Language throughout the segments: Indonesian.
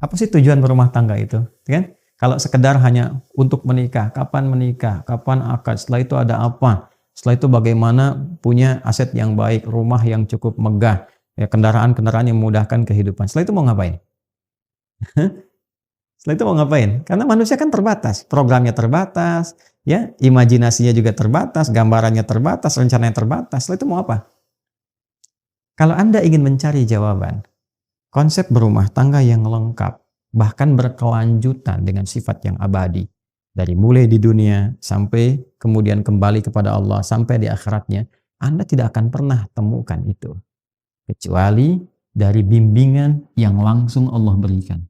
Apa sih tujuan berumah tangga itu? Kan? Kalau sekedar hanya untuk menikah, kapan akad, setelah itu ada apa? Setelah itu bagaimana punya aset yang baik, rumah yang cukup megah, ya, kendaraan-kendaraan yang memudahkan kehidupan. Setelah itu mau ngapain? Setelah itu mau ngapain? Karena manusia kan terbatas, programnya terbatas, ya, imajinasinya juga terbatas, gambarannya terbatas, rencananya terbatas. Setelah itu mau apa? Kalau Anda ingin mencari jawaban, konsep berumah tangga yang lengkap, bahkan berkelanjutan dengan sifat yang abadi, dari mulai di dunia sampai kemudian kembali kepada Allah sampai di akhiratnya, Anda tidak akan pernah temukan itu kecuali dari bimbingan yang langsung Allah berikan.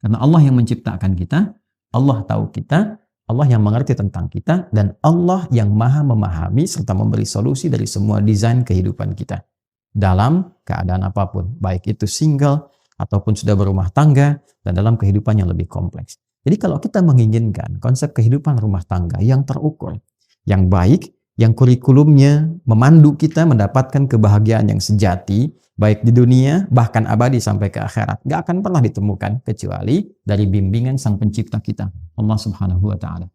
Karena Allah yang menciptakan kita, Allah tahu kita, Allah yang mengerti tentang kita, dan Allah yang maha memahami serta memberi solusi dari semua desain kehidupan kita dalam keadaan apapun, baik itu single ataupun sudah berumah tangga dan dalam kehidupan yang lebih kompleks. Jadi kalau kita menginginkan konsep kehidupan rumah tangga yang terukur, yang baik, yang kurikulumnya memandu kita mendapatkan kebahagiaan yang sejati, baik di dunia bahkan abadi sampai ke akhirat, gak akan pernah ditemukan kecuali dari bimbingan Sang Pencipta kita, Allah Subhanahu wa Ta'ala.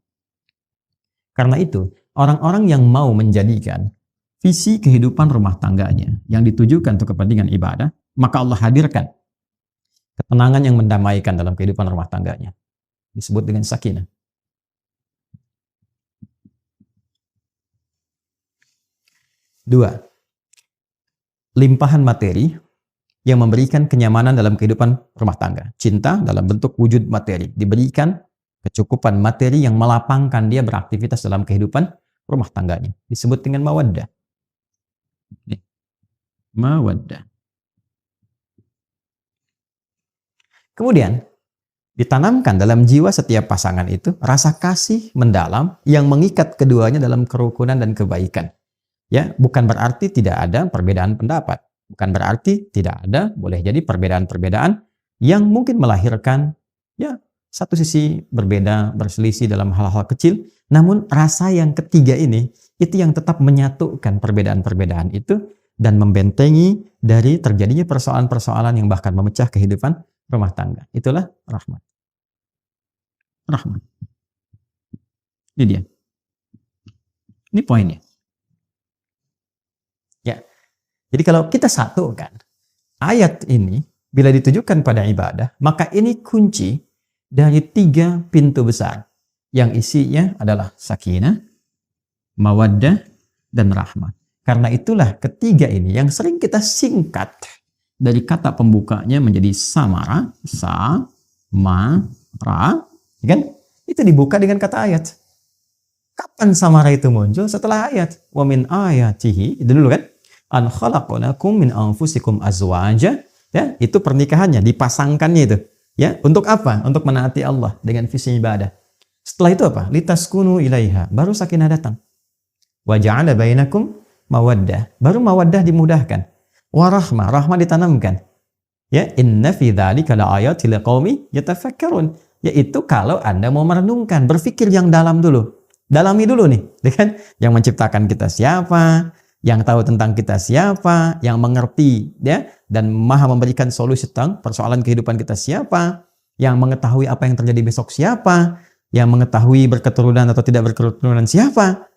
Karena itu, orang-orang yang mau menjadikan visi kehidupan rumah tangganya yang ditujukan untuk kepentingan ibadah, maka Allah hadirkan ketenangan yang mendamaikan dalam kehidupan rumah tangganya. Disebut dengan sakinah. Dua, limpahan materi yang memberikan kenyamanan dalam kehidupan rumah tangga. Cinta dalam bentuk wujud materi. Diberikan kecukupan materi yang melapangkan dia beraktivitas dalam kehidupan rumah tangganya. Disebut dengan mawaddah. Mawaddah. Kemudian ditanamkan dalam jiwa setiap pasangan itu rasa kasih mendalam yang mengikat keduanya dalam kerukunan dan kebaikan. Ya, bukan berarti tidak ada perbedaan pendapat. Bukan berarti tidak ada, boleh jadi perbedaan-perbedaan yang mungkin melahirkan ya satu sisi berbeda, berselisih dalam hal-hal kecil. Namun rasa yang ketiga ini itu yang tetap menyatukan perbedaan-perbedaan itu dan membentengi dari terjadinya persoalan-persoalan yang bahkan memecah kehidupan rumah tangga. Itulah rahmat. Rahmat. Ini dia. Ini poinnya. Ya. Jadi kalau kita satukan ayat ini bila ditujukan pada ibadah, maka ini kunci dari 3 pintu besar yang isinya adalah sakinah, mawaddah, dan rahmat. Karena itulah ketiga ini yang sering kita singkat dari kata pembukanya menjadi samara, sa, ma, ra, kan? Itu dibuka dengan kata ayat. Kapan samara itu muncul? Setelah ayat. Wa min ayatihi, itu dulu kan? An khalaqalakum min anfusikum azwaja. Ya, itu pernikahannya, dipasangkannya itu. Ya, untuk apa? Untuk menaati Allah dengan visi ibadah. Setelah itu apa? Litaskunu ilaiha. Baru sakinah datang. Wa ja'ala bainakum mawaddah. Baru mawaddah dimudahkan. Wa rahmah. Rahmah ditanamkan. Ya, inna fi dzalika laayatil liqaumi yatafakkarun. Yaitu kalau Anda mau merenungkan, berpikir yang dalam dulu. Dalami dulu nih, kan? Yang menciptakan kita siapa? Yang tahu tentang kita siapa? Yang mengerti, ya, dan maha memberikan solusi tentang persoalan kehidupan kita siapa? Yang mengetahui apa yang terjadi besok siapa? Yang mengetahui berketurunan atau tidak berketurunan siapa?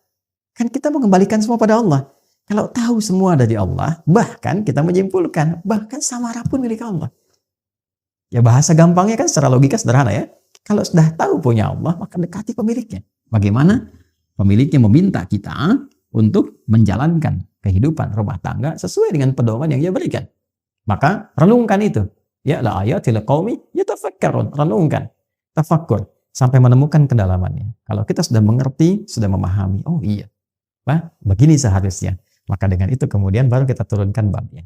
Kan kita mengembalikan semua pada Allah. Kalau tahu semua dari Allah, bahkan kita menyimpulkan, bahkan samara pun milik Allah. Ya bahasa gampangnya kan secara logika sederhana ya. Kalau sudah tahu punya Allah, maka dekati pemiliknya. Bagaimana pemiliknya meminta kita untuk menjalankan kehidupan rumah tangga sesuai dengan pedoman yang Dia berikan. Maka renungkan itu. Ya la ayatil qaumi yatafakkarun. Renungkan, tafakkur sampai menemukan kedalamannya. Kalau kita sudah mengerti, sudah memahami, oh iya, Pak, begini seharusnya. Maka dengan itu kemudian baru kita turunkan babnya.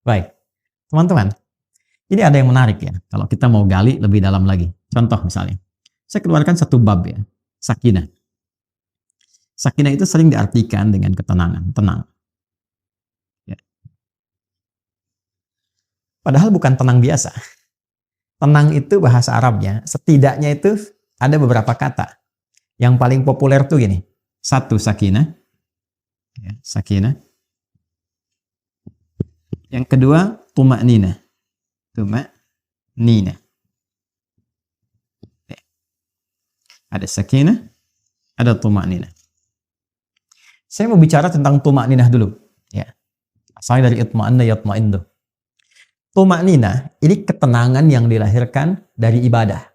Baik, teman-teman. Ini ada yang menarik ya, kalau kita mau gali lebih dalam lagi. Contoh misalnya, saya keluarkan satu bab ya, sakinah. Sakinah itu sering diartikan dengan ketenangan, tenang. Ya. Padahal bukan tenang biasa. Tenang itu bahasa Arabnya, setidaknya itu ada beberapa kata. Yang paling populer tuh gini, 1 sakinah, ya, sakinah. Yang kedua tuma'ninah. nina. Ada sakinah, ada tuma'ninah. Saya mau bicara tentang tuma'ninah dulu. Ya. Asalnya dari itma'anna yatma'innu. Tuma'ninah ini ketenangan yang dilahirkan dari ibadah.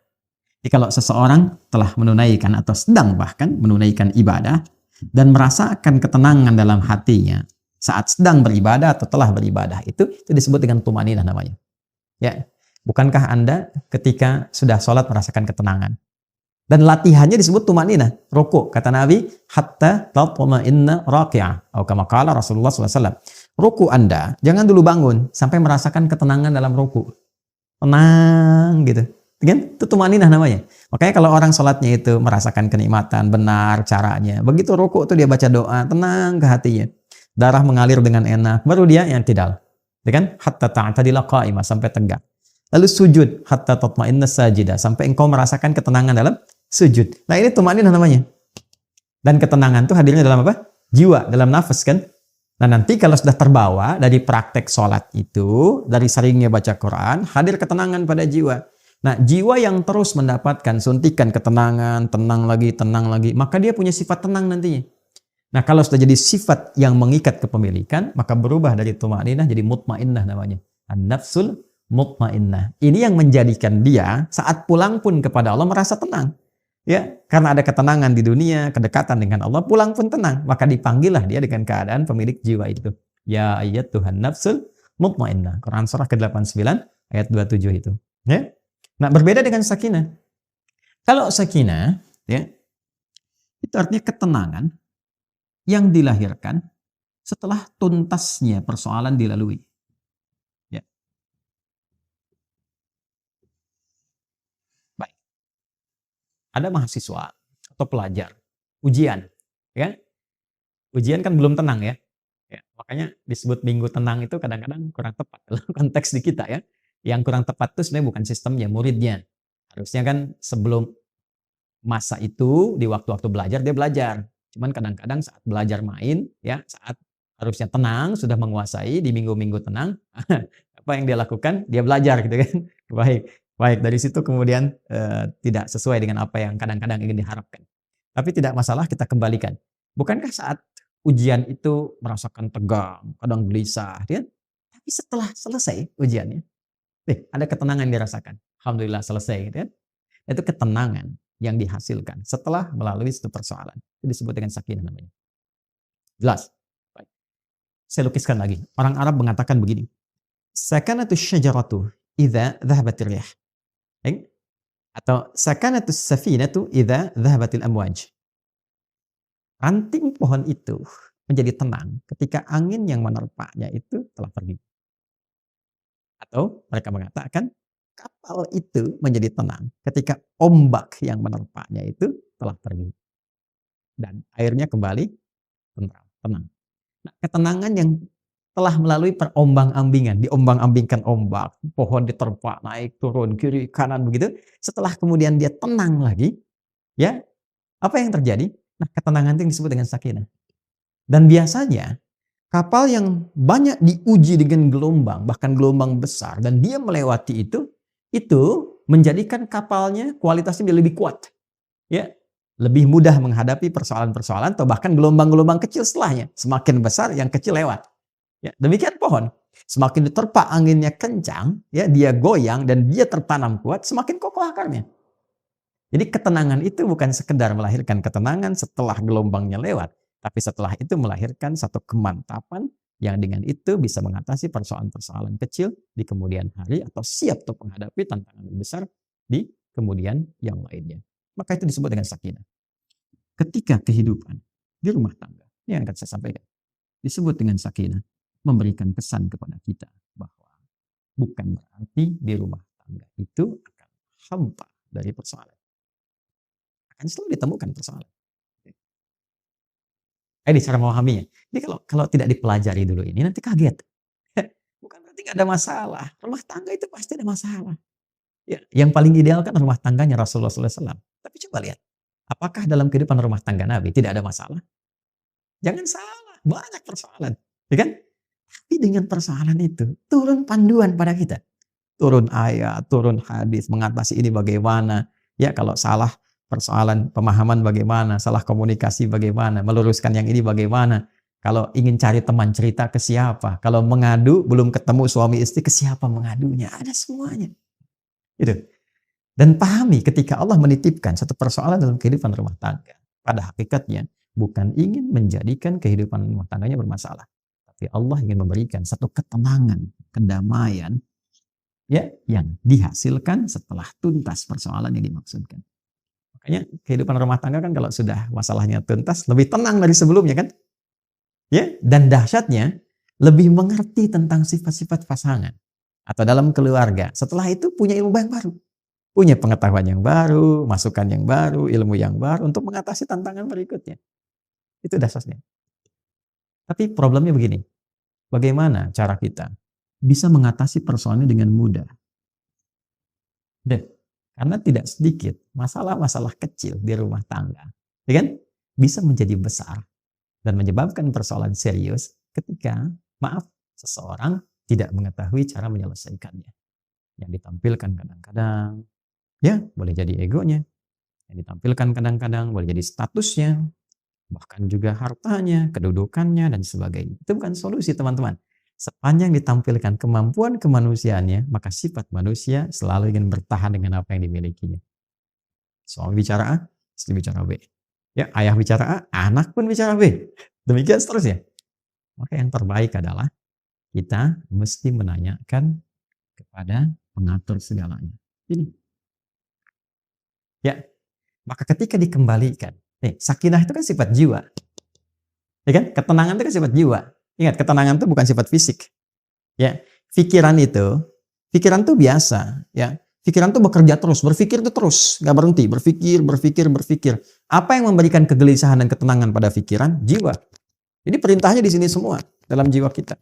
Jadi kalau seseorang telah menunaikan atau sedang bahkan menunaikan ibadah dan merasakan ketenangan dalam hatinya saat sedang beribadah atau telah beribadah, itu disebut dengan tuma'ninah namanya. Ya. Bukankah Anda ketika sudah sholat merasakan ketenangan? Dan latihannya disebut tumaninah, ruku. Kata Nabi, hatta tatma'inna raqi'ah. Atau kama qala Rasulullah SAW. Ruku Anda, jangan dulu bangun sampai merasakan ketenangan dalam ruku. Tenang gitu. Kan? Itu tumaninah namanya. Makanya kalau orang sholatnya itu merasakan kenikmatan, benar caranya. Begitu ruku itu dia baca doa, tenang ke hatinya. Darah mengalir dengan enak. Baru dia yang tidal. Kan? Hatta ta'tadila qa'imah, sampai tegak. Lalu sujud, hatta tatma'inna sajidah, sampai engkau merasakan ketenangan dalam sujud. Nah ini tumaninah namanya. Dan ketenangan itu hadirnya dalam apa? Jiwa, dalam nafas kan. Nah nanti kalau sudah terbawa dari praktek sholat itu, dari seringnya baca Quran, hadir ketenangan pada jiwa. Nah jiwa yang terus mendapatkan suntikan ketenangan, tenang lagi, maka dia punya sifat tenang nantinya. Nah kalau sudah jadi sifat yang mengikat kepemilikan, maka berubah dari tumaninah jadi mutmainnah namanya. An-nafsul mutmainnah. Ini yang menjadikan dia saat pulang pun kepada Allah merasa tenang. Ya, karena ada ketenangan di dunia, kedekatan dengan Allah, pulang pun tenang. Maka dipanggillah dia dengan keadaan pemilik jiwa itu. Ya ayyatuhan nafsul mutmainnah. Quran surah ke-89 ayat 27 itu. Ya. Nah, berbeda dengan sakinah. Kalau sakinah, ya, itu artinya ketenangan yang dilahirkan setelah tuntasnya persoalan dilalui. Ya. Baik. Ada mahasiswa atau pelajar, ujian, ya. Ujian kan belum tenang ya. Ya, makanya disebut minggu tenang itu kadang-kadang kurang tepat dalam konteks di kita ya. Yang kurang tepat itu sebenarnya bukan sistemnya, muridnya. Harusnya kan sebelum masa itu di waktu-waktu belajar dia belajar. Cuman kadang-kadang saat belajar main ya, saat harusnya tenang, sudah menguasai di minggu-minggu tenang, apa yang dia lakukan? Dia belajar gitu kan. Baik, dari situ kemudian tidak sesuai dengan apa yang kadang-kadang ingin diharapkan. Tapi tidak masalah, kita kembalikan. Bukankah saat ujian itu merasakan tegang, kadang gelisah, ya? Tapi setelah selesai ujiannya, ada ketenangan yang dirasakan. Alhamdulillah selesai, gitu kan? Itu ketenangan yang dihasilkan setelah melalui satu persoalan. Itu disebut dengan sakinah namanya. Jelas? Baik. Saya lukiskan lagi. Orang Arab mengatakan begini. Sakanatu syajaratu idza dhahabatir rih. Atau sakanatu safinatu idza dhahabatil amwaj. Ranting pohon itu menjadi tenang ketika angin yang menerpanya itu telah pergi. Atau mereka mengatakan kapal itu menjadi tenang ketika ombak yang menerpanya itu telah pergi. Dan airnya kembali tenang. Nah, ketenangan yang telah melalui perombang-ambingan, diombang-ambingkan ombak, pohon diterpa, naik, turun, kiri, kanan begitu. Setelah kemudian dia tenang lagi, ya, apa yang terjadi? Nah, ketenangan itu yang disebut dengan sakinah. Dan biasanya kapal yang banyak diuji dengan gelombang, bahkan gelombang besar, dan dia melewati itu menjadikan kapalnya kualitasnya lebih kuat. Ya, lebih mudah menghadapi persoalan-persoalan atau bahkan gelombang-gelombang kecil setelahnya. Semakin besar, yang kecil lewat. Ya, demikian pohon. Semakin diterpa anginnya kencang, ya, dia goyang dan dia tertanam kuat, semakin kokoh akarnya. Jadi ketenangan itu bukan sekedar melahirkan ketenangan setelah gelombangnya lewat, tapi setelah itu melahirkan satu kemantapan yang dengan itu bisa mengatasi persoalan-persoalan kecil di kemudian hari atau siap untuk menghadapi tantangan besar di kemudian yang lainnya. Maka itu disebut dengan sakinah. Ketika kehidupan di rumah tangga, ini yang akan saya sampaikan, disebut dengan sakinah, memberikan pesan kepada kita bahwa bukan berarti di rumah tangga itu akan hampa dari persoalan. Akan selalu ditemukan persoalan. Ini cara memahaminya. Jadi kalau tidak dipelajari dulu ini nanti kaget. Bukan berarti nggak ada masalah. Rumah tangga itu pasti ada masalah. Ya, yang paling ideal kan rumah tangganya Rasulullah SAW. Tapi coba lihat, apakah dalam kehidupan rumah tangga Nabi tidak ada masalah? Jangan salah, banyak persoalan, ya kan? Tapi dengan persoalan itu turun panduan pada kita. turun ayat, turun hadis, mengatasi ini bagaimana. Ya, kalau salah persoalan pemahaman bagaimana, salah komunikasi bagaimana, meluruskan yang ini bagaimana. Kalau ingin cari teman cerita ke siapa, kalau mengadu belum ketemu suami istri ke siapa mengadunya, ada semuanya. Gitu. Dan pahami ketika Allah menitipkan satu persoalan dalam kehidupan rumah tangga, pada hakikatnya bukan ingin menjadikan kehidupan rumah tangganya bermasalah, tapi Allah ingin memberikan satu ketenangan, kedamaian, ya, yang dihasilkan setelah tuntas persoalan yang dimaksudkan. Makanya kehidupan rumah tangga kan kalau sudah masalahnya tuntas lebih tenang dari sebelumnya kan, ya, dan dahsyatnya lebih mengerti tentang sifat-sifat pasangan atau dalam keluarga. Setelah itu punya ilmu yang baru, punya pengetahuan yang baru, masukan yang baru, ilmu yang baru untuk mengatasi tantangan berikutnya. Itu dasarnya. Tapi problemnya begini, bagaimana cara kita bisa mengatasi persoalan ini dengan mudah? Dan karena tidak sedikit masalah-masalah kecil di rumah tangga, ya kan, bisa menjadi besar dan menyebabkan persoalan serius ketika, maaf, seseorang tidak mengetahui cara menyelesaikannya. Yang ditampilkan kadang-kadang, ya, boleh jadi egonya. Yang ditampilkan kadang-kadang boleh jadi statusnya, bahkan juga hartanya, kedudukannya, dan sebagainya. Itu bukan solusi, teman-teman. Sepanjang ditampilkan kemampuan kemanusiaannya, maka sifat manusia selalu ingin bertahan dengan apa yang dimilikinya. Suami bicara A, istri bicara B. Ya, ayah bicara A, anak pun bicara B. Demikian seterusnya. Maka yang terbaik adalah kita mesti menanyakan kepada pengatur segalanya. Ini. Ya, maka ketika dikembalikan, sakinah itu kan sifat jiwa. Ya kan? Ketenangan itu kan sifat jiwa. Ingat, ketenangan itu bukan sifat fisik. Ya, pikiran tuh biasa, ya. Pikiran tuh bekerja terus, berpikir itu terus, nggak berhenti, berpikir. Apa yang memberikan kegelisahan dan ketenangan pada pikiran? Jiwa. Jadi perintahnya di sini semua dalam jiwa kita.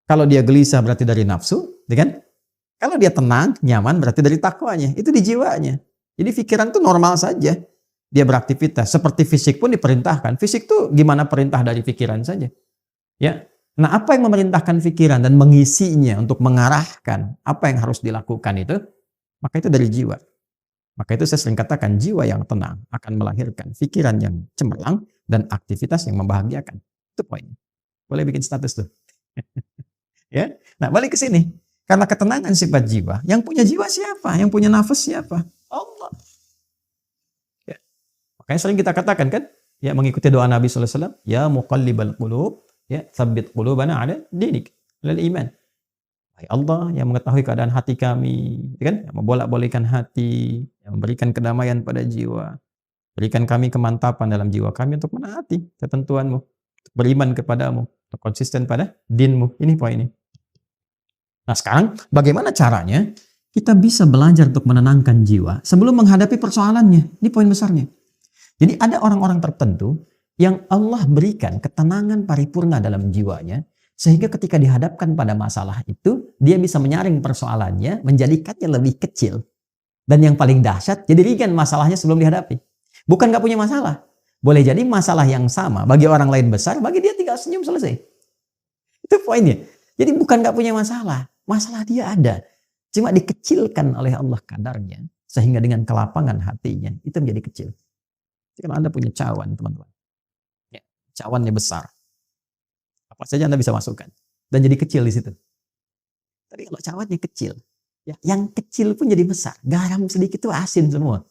Kalau dia gelisah berarti dari nafsu, ya kan? Kalau dia tenang, nyaman berarti dari takwanya. Itu di jiwanya. Jadi pikiran tuh normal saja. Dia beraktivitas. Seperti fisik pun diperintahkan. Fisik tuh gimana perintah dari pikiran saja. Ya. Nah, apa yang memerintahkan pikiran dan mengisinya untuk mengarahkan apa yang harus dilakukan itu, maka itu dari jiwa. Maka itu saya sering katakan jiwa yang tenang akan melahirkan pikiran yang cemerlang dan aktivitas yang membahagiakan. Itu poinnya. Boleh bikin status tuh. Ya. Nah, balik ke sini. Karena ketenangan sifat jiwa, yang punya jiwa siapa? Yang punya nafas siapa? Allah. Ya. Makanya sering kita katakan kan, ya, mengikuti doa Nabi sallallahu alaihi wasallam, ya muqallibal qulub, ya, tsabbit qulubana ala dinik, alal iman. Hai Allah yang mengetahui keadaan hati kami, kan? Yang membolak-balikkan hati, yang memberikan kedamaian pada jiwa. Berikan kami kemantapan dalam jiwa kami untuk menaati ketentuanmu, untuk beriman kepadamu, untuk konsisten pada dinmu. Ini poinnya. Nah, sekarang bagaimana caranya kita bisa belajar untuk menenangkan jiwa sebelum menghadapi persoalannya? Ini poin besarnya. Jadi ada orang-orang tertentu yang Allah berikan ketenangan paripurna dalam jiwanya, sehingga ketika dihadapkan pada masalah itu, dia bisa menyaring persoalannya, menjadikannya lebih kecil. Dan yang paling dahsyat, jadi ringan masalahnya sebelum dihadapi. Bukan gak punya masalah. Boleh jadi masalah yang sama, bagi orang lain besar, bagi dia tinggal senyum selesai. Itu poinnya. Jadi bukan gak punya masalah. Masalah dia ada. Cuma dikecilkan oleh Allah kadarnya, sehingga dengan kelapangan hatinya, itu menjadi kecil. Jadi kalau Anda punya cawan, teman-teman. Ya, cawannya besar. Apa saja Anda bisa masukkan. Dan jadi kecil di situ. Tapi kalau cawannya kecil, ya, yang kecil pun jadi besar. Garam sedikit itu asin semua.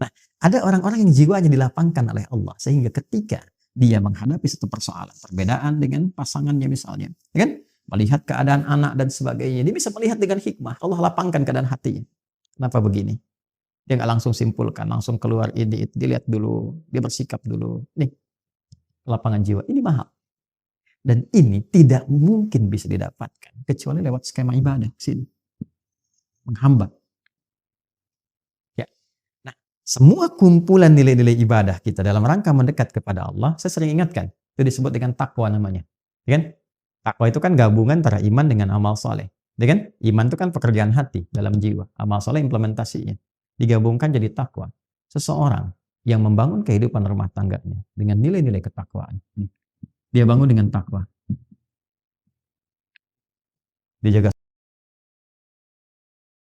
Nah, ada orang-orang yang jiwanya dilapangkan oleh Allah. Sehingga ketika dia menghadapi satu persoalan, perbedaan dengan pasangannya misalnya. Ya kan? Melihat keadaan anak dan sebagainya. Dia bisa melihat dengan hikmah. Allah lapangkan keadaan hatinya. Kenapa begini? Dia nggak langsung simpulkan, langsung keluar ini, itu. Dilihat dulu, dia bersikap dulu. Nih, lapangan jiwa. Ini mahal. Dan ini tidak mungkin bisa didapatkan kecuali lewat skema ibadah sini. Menghambat. Ya. Nah, semua kumpulan nilai-nilai ibadah kita dalam rangka mendekat kepada Allah, saya sering ingatkan, itu disebut dengan takwa namanya. Ya kan? Takwa itu kan gabungan antara iman dengan amal soleh. Ya kan? Iman itu kan pekerjaan hati dalam jiwa. Amal soleh implementasinya. Digabungkan jadi takwa. Seseorang yang membangun kehidupan rumah tangganya dengan nilai-nilai ketakwaan. Dia bangun dengan takwa. Dia jaga